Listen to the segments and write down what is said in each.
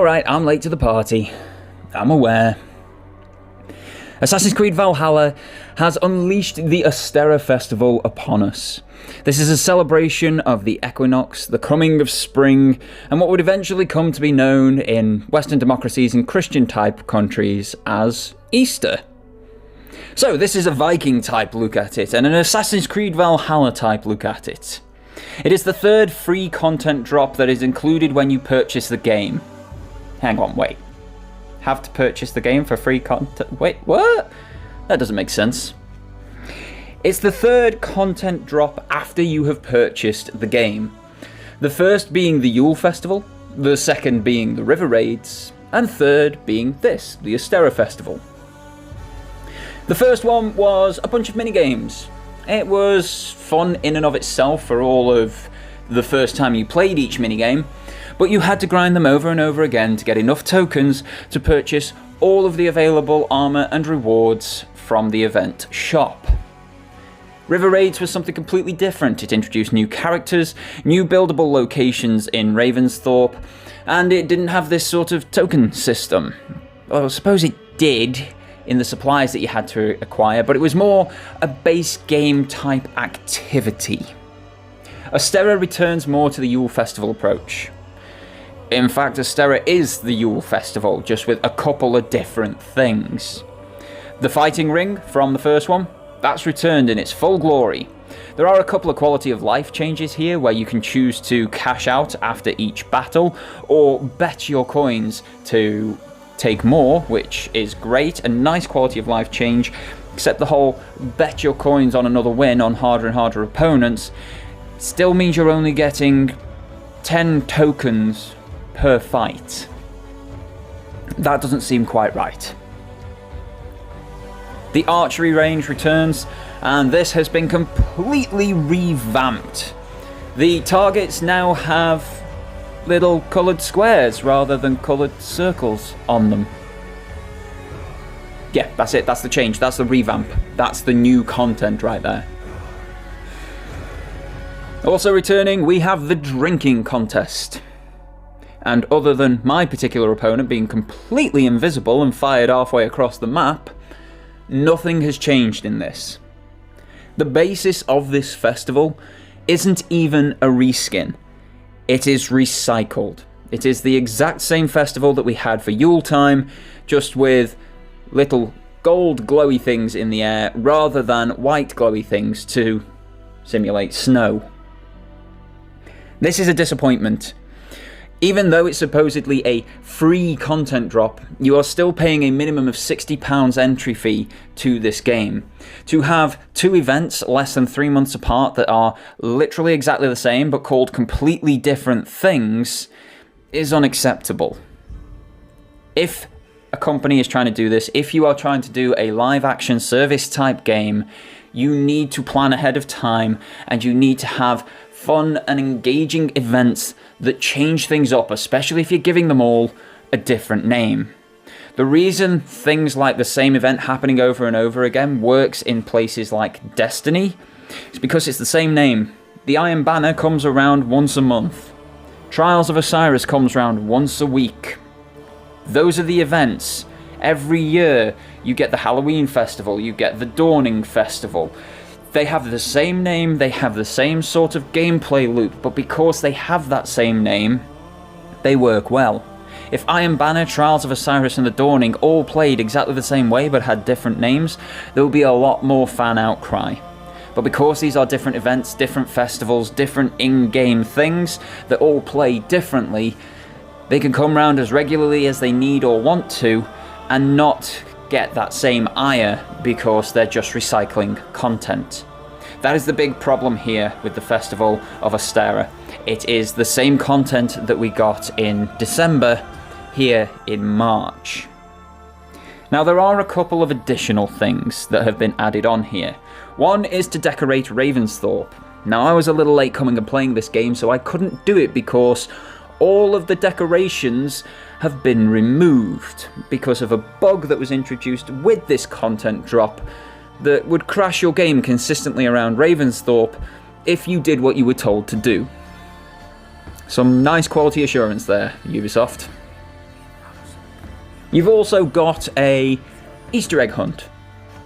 Alright, I'm late to the party. I'm aware. Assassin's Creed Valhalla has unleashed the Ostara Festival upon us. This is a celebration of the equinox, the coming of spring, and what would eventually come to be known in Western democracies and Christian-type countries as Easter. So this is a Viking-type look at it, and an Assassin's Creed Valhalla-type look at it. It is the third free content drop that is included when you purchase the game. Hang on, wait. Have to purchase the game for free content? Wait, what? That doesn't make sense. It's the third content drop after you have purchased the game. The first being the Yule Festival, the second being the River Raids, and third being this, the Ostara Festival. The first one was a bunch of minigames. It was fun in and of itself for all of the first time you played each minigame, but you had to grind them over and over again to get enough tokens to purchase all of the available armor and rewards from the event shop. River Raids was something completely different. It introduced new characters, new buildable locations in Ravensthorpe, and it didn't have this sort of token system. Well, I suppose it did in the supplies that you had to acquire, but it was more a base game type activity. Ostara returns more to the Yule Festival approach. In fact, Ostara is the Yule Festival, just with a couple of different things. The fighting ring from the first one, that's returned in its full glory. There are a couple of quality of life changes here where you can choose to cash out after each battle or bet your coins to take more, which is great, a nice quality of life change, except the whole bet your coins on another win on harder and harder opponents still means you're only getting 10 tokens per fight. That doesn't seem quite right. The archery range returns, and this has been completely revamped. The targets now have little coloured squares rather than coloured circles on them. Yeah, that's it, that's the change, that's the revamp, that's the new content right there. Also returning, we have the drinking contest. And other than my particular opponent being completely invisible and fired halfway across the map, nothing has changed in this. The basis of this festival isn't even a reskin. It is recycled. It is the exact same festival that we had for Yule time, just with little gold glowy things in the air rather than white glowy things to simulate snow. This is a disappointment. Even though it's supposedly a free content drop, you are still paying a minimum of £60 entry fee to this game. To have two events less than 3 months apart that are literally exactly the same but called completely different things is unacceptable. If a company is trying to do this, if you are trying to do a live action service type game, you need to plan ahead of time and you need to have fun and engaging events that change things up, especially if you're giving them all a different name. The reason things like the same event happening over and over again works in places like Destiny is because it's the same name. The Iron Banner comes around once a month. Trials of Osiris comes around once a week. Those are the events. Every year you get the Halloween Festival, you get the Dawning Festival. They have the same name, they have the same sort of gameplay loop, but because they have that same name, they work well. If Iron Banner, Trials of Osiris and The Dawning all played exactly the same way but had different names, there would be a lot more fan outcry. But because these are different events, different festivals, different in-game things that all play differently, they can come round as regularly as they need or want to and not get that same ire because they're just recycling content. That is the big problem here with the Festival of Ostara. It is the same content that we got in December here in March. Now there are a couple of additional things that have been added on here. One is to decorate Ravensthorpe. Now I was a little late coming and playing this game, so I couldn't do it because all of the decorations have been removed because of a bug that was introduced with this content drop that would crash your game consistently around Ravensthorpe if you did what you were told to do. Some nice quality assurance there, Ubisoft. You've also got a Easter egg hunt.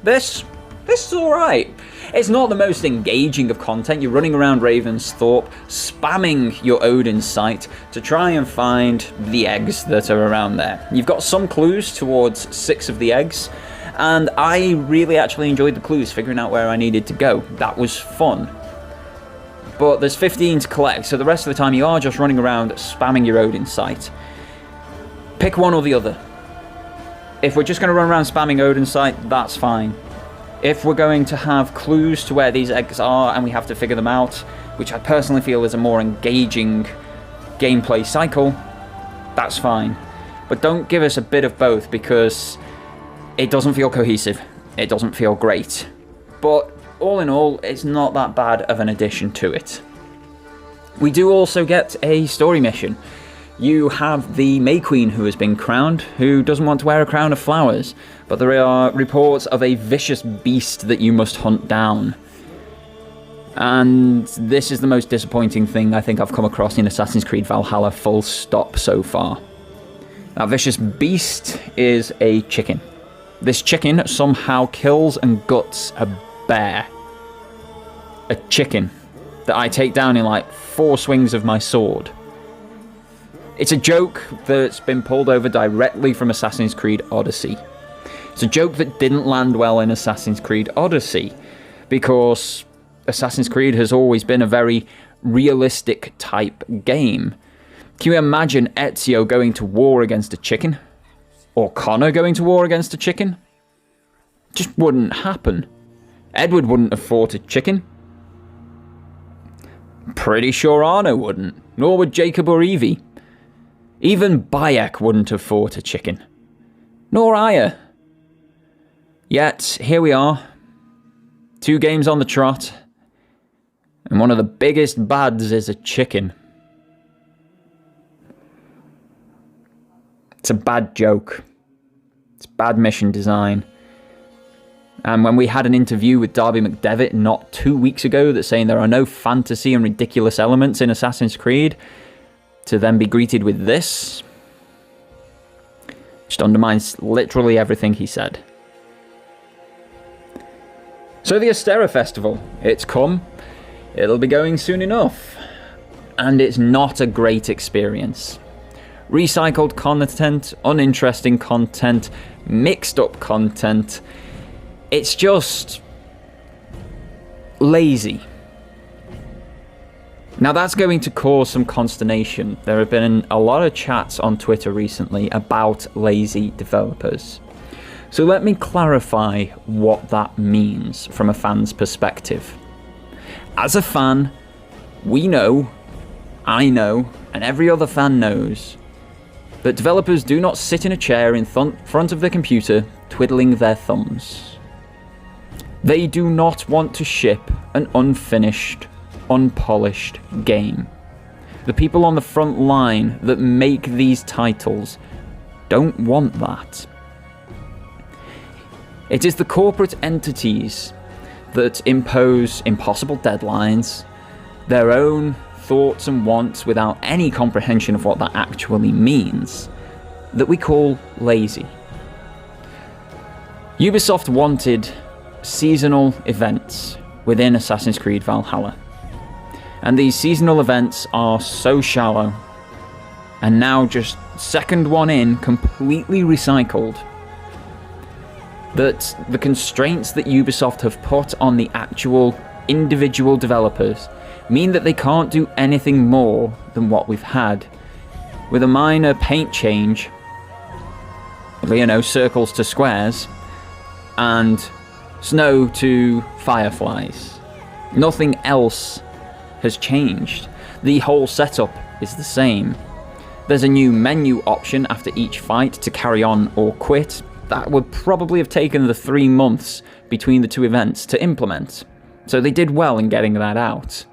This is alright. It's not the most engaging of content. You're running around Ravensthorpe, spamming your Odin site to try and find the eggs that are around there. You've got some clues towards 6 of the eggs, and I really actually enjoyed the clues, figuring out where I needed to go. That was fun. But there's 15 to collect, so the rest of the time you are just running around spamming your Odin site. Pick one or the other. If we're just going to run around spamming Odin site, that's fine. If we're going to have clues to where these eggs are and we have to figure them out, which I personally feel is a more engaging gameplay cycle, that's fine. But don't give us a bit of both, because it doesn't feel cohesive. It doesn't feel great. But all in all, it's not that bad of an addition to it. We do also get a story mission. You have the May Queen who has been crowned, who doesn't want to wear a crown of flowers, but there are reports of a vicious beast that you must hunt down. And this is the most disappointing thing I think I've come across in Assassin's Creed Valhalla full stop so far. That vicious beast is a chicken. This chicken somehow kills and guts a bear. A chicken that I take down in like 4 swings of my sword. It's a joke that's been pulled over directly from Assassin's Creed Odyssey. It's a joke that didn't land well in Assassin's Creed Odyssey, because Assassin's Creed has always been a very realistic type game. Can you imagine Ezio going to war against a chicken? Or Connor going to war against a chicken? Just wouldn't happen. Edward wouldn't have fought a chicken. Pretty sure Arno wouldn't, nor would Jacob or Evie. Even Bayek wouldn't have fought a chicken. Nor Aya. Yet, here we are. 2 games on the trot. And one of the biggest bads is a chicken. It's a bad joke. It's bad mission design. And when we had an interview with Darby McDevitt not 2 weeks ago that's saying there are no fantasy and ridiculous elements in Assassin's Creed, to then be greeted with this just undermines literally everything he said. So the Ostara Festival, it's come, it'll be going soon enough, and it's not a great experience. Recycled content, uninteresting content, mixed up content, it's just lazy. Now that's going to cause some consternation. There have been a lot of chats on Twitter recently about lazy developers. So let me clarify what that means from a fan's perspective. As a fan, we know, I know, and every other fan knows that developers do not sit in a chair in front of the computer twiddling their thumbs. They do not want to ship an unfinished, unpolished game. The people on the front line that make these titles don't want that. It is the corporate entities that impose impossible deadlines, their own thoughts and wants without any comprehension of what that actually means, that we call lazy. Ubisoft wanted seasonal events within Assassin's Creed Valhalla. And these seasonal events are so shallow, and now just second one in, completely recycled, that the constraints that Ubisoft have put on the actual individual developers mean that they can't do anything more than what we've had, with a minor paint change, circles to squares, and snow to fireflies. Nothing else has changed. The whole setup is the same. There's a new menu option after each fight to carry on or quit. That would probably have taken the 3 months between the 2 events to implement. So they did well in getting that out.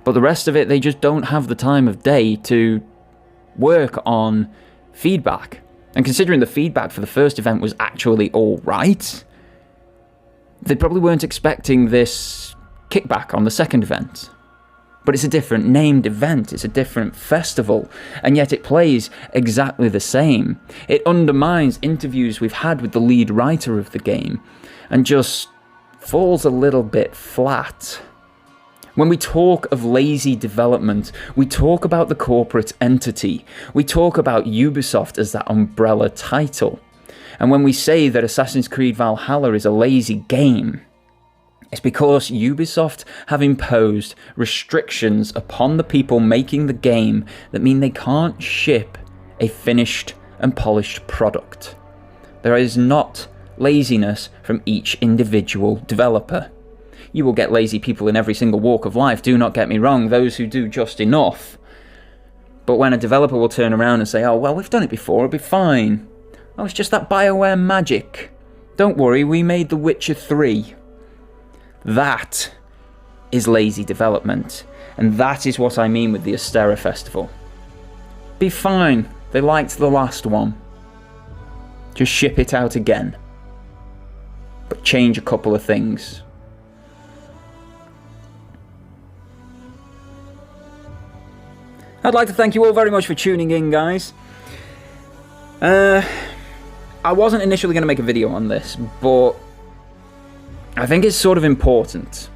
But the rest of it, they just don't have the time of day to work on feedback. And considering the feedback for the first event was actually alright, they probably weren't expecting this kickback on the second event. But it's a different named event, it's a different festival, and yet it plays exactly the same. It undermines interviews we've had with the lead writer of the game, and just falls a little bit flat. When we talk of lazy development, we talk about the corporate entity, we talk about Ubisoft as that umbrella title. And when we say that Assassin's Creed Valhalla is a lazy game, it's because Ubisoft have imposed restrictions upon the people making the game that mean they can't ship a finished and polished product. There is not laziness from each individual developer. You will get lazy people in every single walk of life, do not get me wrong, those who do just enough. But when a developer will turn around and say, oh, well, we've done it before, it'll be fine. Oh, it's just that BioWare magic. Don't worry, we made The Witcher 3. That is lazy development, and that is what I mean with the Ostara Festival. Be fine, they liked the last one. Just ship it out again. But change a couple of things. I'd like to thank you all very much for tuning in, guys. I wasn't initially going to make a video on this, but I think it's sort of important.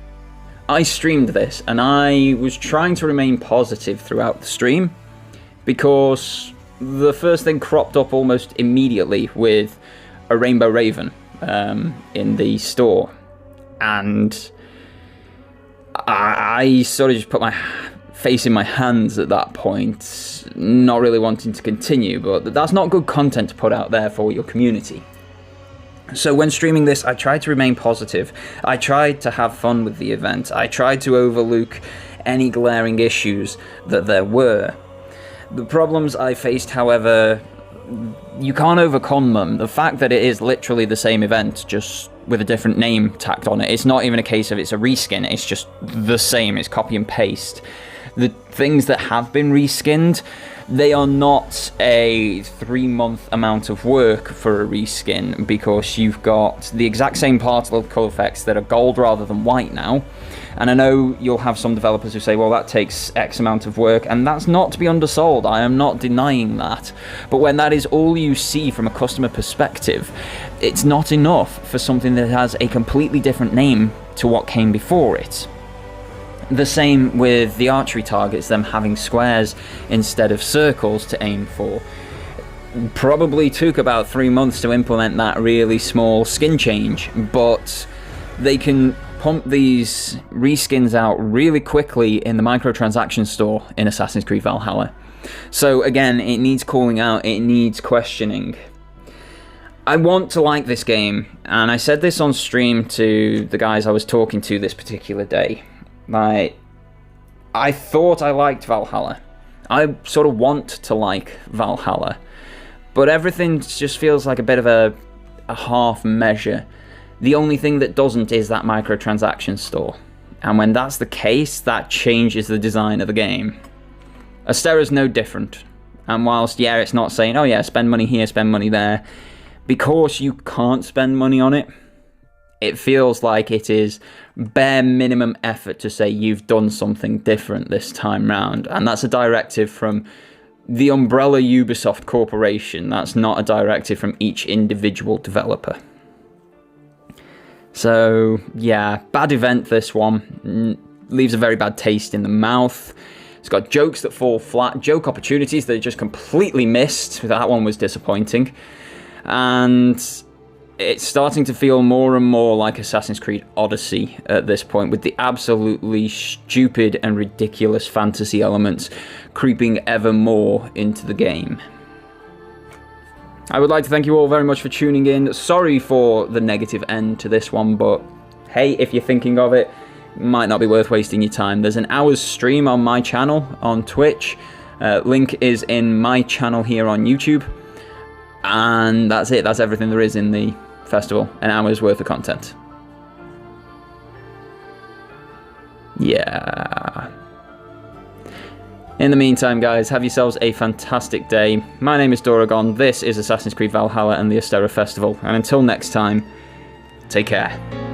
I streamed this, and I was trying to remain positive throughout the stream, because the first thing cropped up almost immediately with a Rainbow Raven in the store, and I sort of just put my face in my hands at that point, not really wanting to continue, but that's not good content to put out there for your community. So when streaming this, I tried to remain positive. I tried to have fun with the event. I tried to overlook any glaring issues that there were. The problems I faced, however, you can't overcome them. The fact that it is literally the same event, just with a different name tacked on it. It's not even a case of it's a reskin, it's just the same, it's copy and paste. The things that have been reskinned, they are not a 3-month amount of work for a reskin, because you've got the exact same particle colour effects that are gold rather than white now. And I know you'll have some developers who say, well, that takes X amount of work, and that's not to be undersold. I am not denying that. But when that is all you see from a customer perspective, it's not enough for something that has a completely different name to what came before it. The same with the archery targets, them having squares instead of circles to aim for. Probably took about 3 months to implement that really small skin change, but they can pump these reskins out really quickly in the microtransaction store in Assassin's Creed Valhalla. So again, it needs calling out, it needs questioning. I want to like this game, and I said this on stream to the guys I was talking to this particular day. Like, I thought I liked Valhalla. I sort of want to like Valhalla. But everything just feels like a bit of a half measure. The only thing that doesn't is that microtransaction store. And when that's the case, that changes the design of the game. Ostara's no different. And whilst, yeah, it's not saying, oh yeah, spend money here, spend money there, because you can't spend money on it, it feels like it is bare minimum effort to say you've done something different this time round. And that's a directive from the umbrella Ubisoft Corporation. That's not a directive from each individual developer. So, yeah, bad event, this one. Leaves a very bad taste in the mouth. It's got jokes that fall flat, joke opportunities that are just completely missed. That one was disappointing. And it's starting to feel more and more like Assassin's Creed Odyssey at this point, with the absolutely stupid and ridiculous fantasy elements creeping ever more into the game. I would like to thank you all very much for tuning in. Sorry for the negative end to this one, but hey, if you're thinking of it, might not be worth wasting your time. There's an hour's stream on my channel on Twitch. Link is in my channel here on YouTube. And that's it. That's everything there is in the festival. An hour's worth of content. Yeah. In the meantime, guys, have yourselves a fantastic day. My name is Doragon. This is Assassin's Creed Valhalla and the Ostara Festival. And until next time, take care.